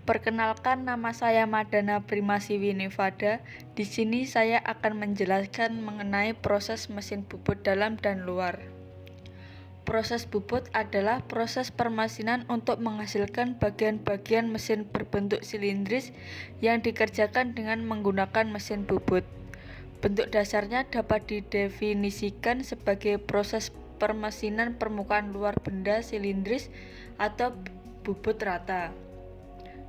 Perkenalkan, nama saya Madana Primasiwi Nevada. Di sini saya akan menjelaskan mengenai proses mesin bubut dalam dan luar. Proses bubut adalah proses permesinan untuk menghasilkan bagian-bagian mesin berbentuk silindris yang dikerjakan dengan menggunakan mesin bubut. Bentuk dasarnya dapat didefinisikan sebagai proses permesinan permukaan luar benda silindris atau bubut rata,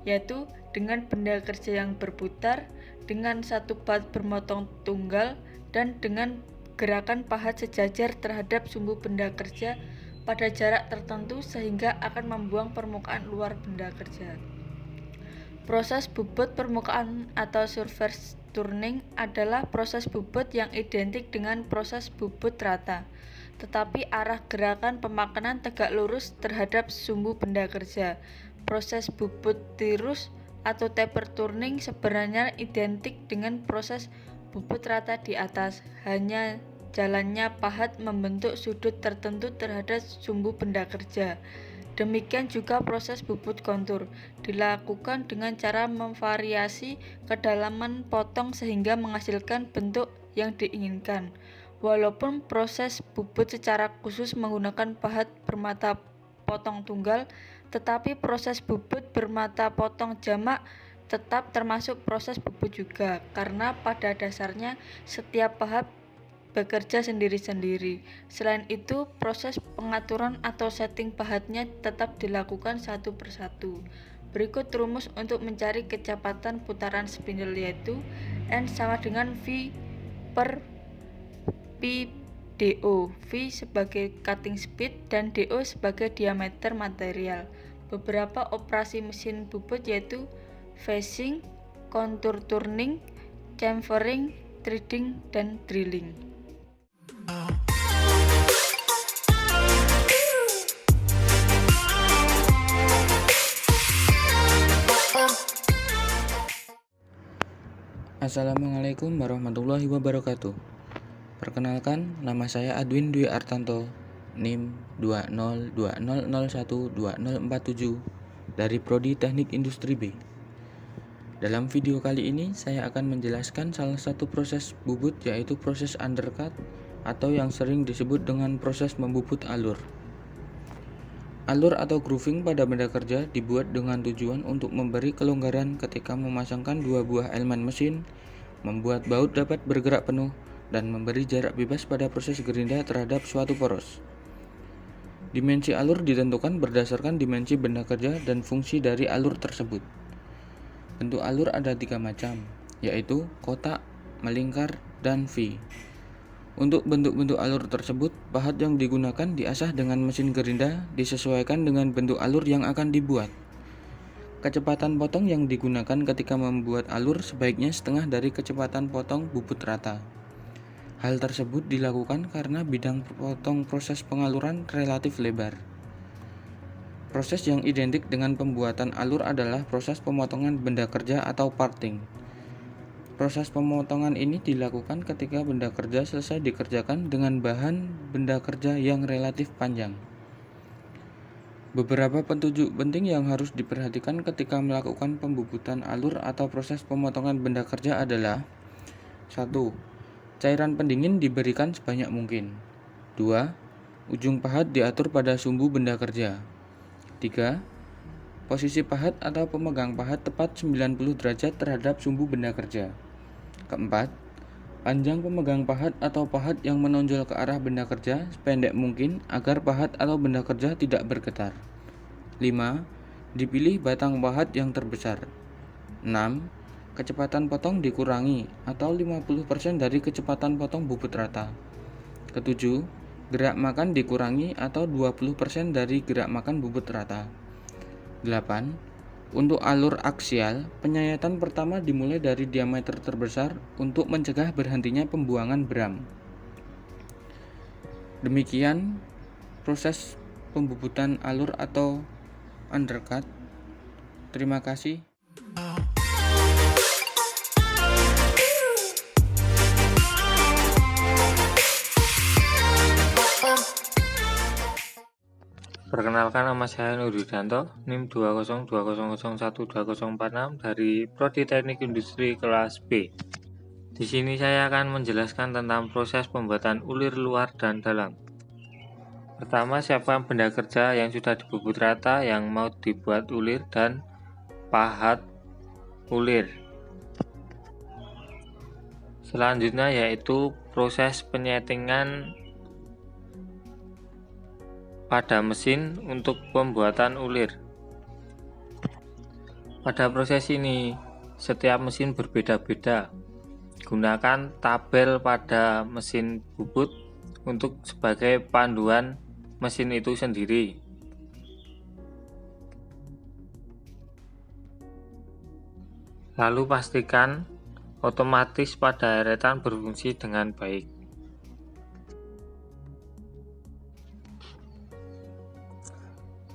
yaitu dengan benda kerja yang berputar, dengan satu pahat bermotong tunggal, dan dengan gerakan pahat sejajar terhadap sumbu benda kerja pada jarak tertentu sehingga akan membuang permukaan luar benda kerja. Proses bubut permukaan atau surface turning adalah proses bubut yang identik dengan proses bubut rata, tetapi arah gerakan pemakanan tegak lurus terhadap sumbu benda kerja. Proses bubut tirus atau taper turning sebenarnya identik dengan proses bubut rata di atas, hanya jalannya pahat membentuk sudut tertentu terhadap sumbu benda kerja. Demikian juga proses bubut kontur dilakukan dengan cara memvariasi kedalaman potong sehingga menghasilkan bentuk yang diinginkan. Walaupun proses bubut secara khusus menggunakan pahat bermata potong tunggal, tetapi proses bubut bermata potong jamak tetap termasuk proses bubut juga, karena pada dasarnya setiap pahat bekerja sendiri-sendiri. Selain itu, proses pengaturan atau setting pahatnya tetap dilakukan satu persatu. Berikut rumus untuk mencari kecepatan putaran spindle, yaitu N sama dengan V per Pi DO, V sebagai cutting speed dan DO sebagai diameter material. Beberapa operasi mesin bubut yaitu facing, contour turning, chamfering, threading, dan drilling. Assalamualaikum warahmatullahi wabarakatuh. Perkenalkan, nama saya Adwin Dwi Artanto, NIM 20200012047 dari Prodi Teknik Industri B. Dalam video kali ini, saya akan menjelaskan salah satu proses bubut, yaitu proses undercut atau yang sering disebut dengan proses membubut alur. Alur atau grooving pada benda kerja dibuat dengan tujuan untuk memberi kelonggaran ketika memasangkan dua buah elemen mesin, membuat baut dapat bergerak penuh, dan memberi jarak bebas pada proses gerinda terhadap suatu poros. Dimensi alur ditentukan berdasarkan dimensi benda kerja dan fungsi dari alur tersebut. Bentuk alur ada 3 macam, yaitu kotak, melingkar, dan V. Untuk bentuk-bentuk alur tersebut, pahat yang digunakan diasah dengan mesin gerinda disesuaikan dengan bentuk alur yang akan dibuat. Kecepatan potong yang digunakan ketika membuat alur sebaiknya setengah dari kecepatan potong bubut rata. Hal tersebut dilakukan karena bidang potong proses pengaluran relatif lebar. Proses yang identik dengan pembuatan alur adalah proses pemotongan benda kerja atau parting. Proses pemotongan ini dilakukan ketika benda kerja selesai dikerjakan dengan bahan benda kerja yang relatif panjang. Beberapa petunjuk penting yang harus diperhatikan ketika melakukan pembubutan alur atau proses pemotongan benda kerja adalah: 1. Cairan pendingin diberikan sebanyak mungkin. 2. Ujung pahat diatur pada sumbu benda kerja. 3. Posisi pahat atau pemegang pahat tepat 90 derajat terhadap sumbu benda kerja. 4. Panjang pemegang pahat atau pahat yang menonjol ke arah benda kerja sependek mungkin agar pahat atau benda kerja tidak bergetar. 5. Dipilih batang pahat yang terbesar. 6. Kecepatan potong dikurangi atau 50% dari kecepatan potong bubut rata. 7. Gerak makan dikurangi atau 20% dari gerak makan bubut rata. 8. Untuk alur aksial, penyayatan pertama dimulai dari diameter terbesar untuk mencegah berhentinya pembuangan bram. Demikian proses pembubutan alur atau undercut. Terima kasih. Perkenalkan, Perkenalkan, nama saya Nur Yudanto, NIM 20200012046 dari Prodi Teknik Industri kelas B. Di sini saya akan menjelaskan tentang proses pembuatan ulir luar dan dalam. Pertama, siapkan benda kerja yang sudah dibubut rata yang mau dibuat ulir dan pahat ulir. Selanjutnya yaitu proses penyetingan pada mesin untuk pembuatan ulir. Pada proses ini, setiap mesin berbeda-beda. Gunakan tabel pada mesin bubut untuk sebagai panduan mesin itu sendiri. Lalu pastikan otomatis pada eretan berfungsi dengan baik.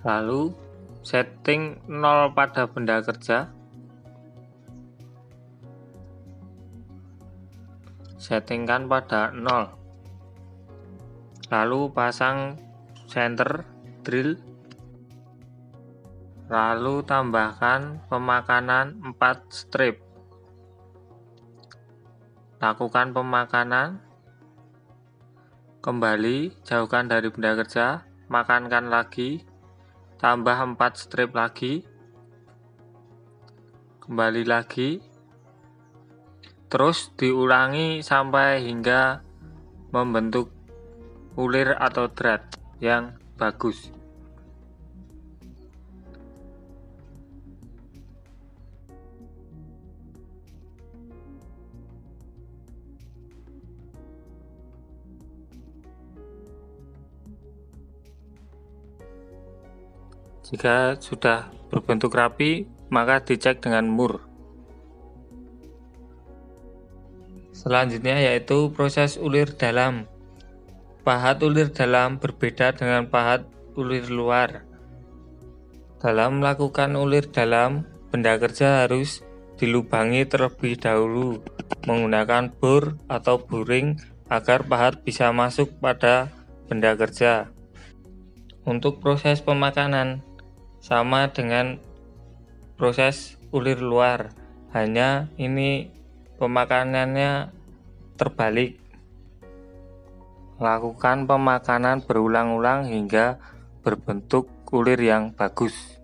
Lalu setting 0 pada benda kerja. Settingkan pada 0. Lalu pasang center drill. Lalu tambahkan pemakanan 4 strip. Lakukan pemakanan. Kembali, jauhkan dari benda kerja, makankan lagi. Tambah 4 strip lagi, kembali lagi, terus diulangi sampai hingga membentuk ulir atau drat yang bagus. Jika sudah berbentuk rapi, maka dicek dengan mur. Selanjutnya yaitu proses ulir dalam. Pahat ulir dalam berbeda dengan pahat ulir luar. Dalam melakukan ulir dalam, benda kerja harus dilubangi terlebih dahulu menggunakan bor atau boring agar pahat bisa masuk pada benda kerja. Untuk proses pemakanan, sama dengan proses ulir luar, hanya ini pemakanannya terbalik. Lakukan pemakanan berulang-ulang hingga berbentuk ulir yang bagus.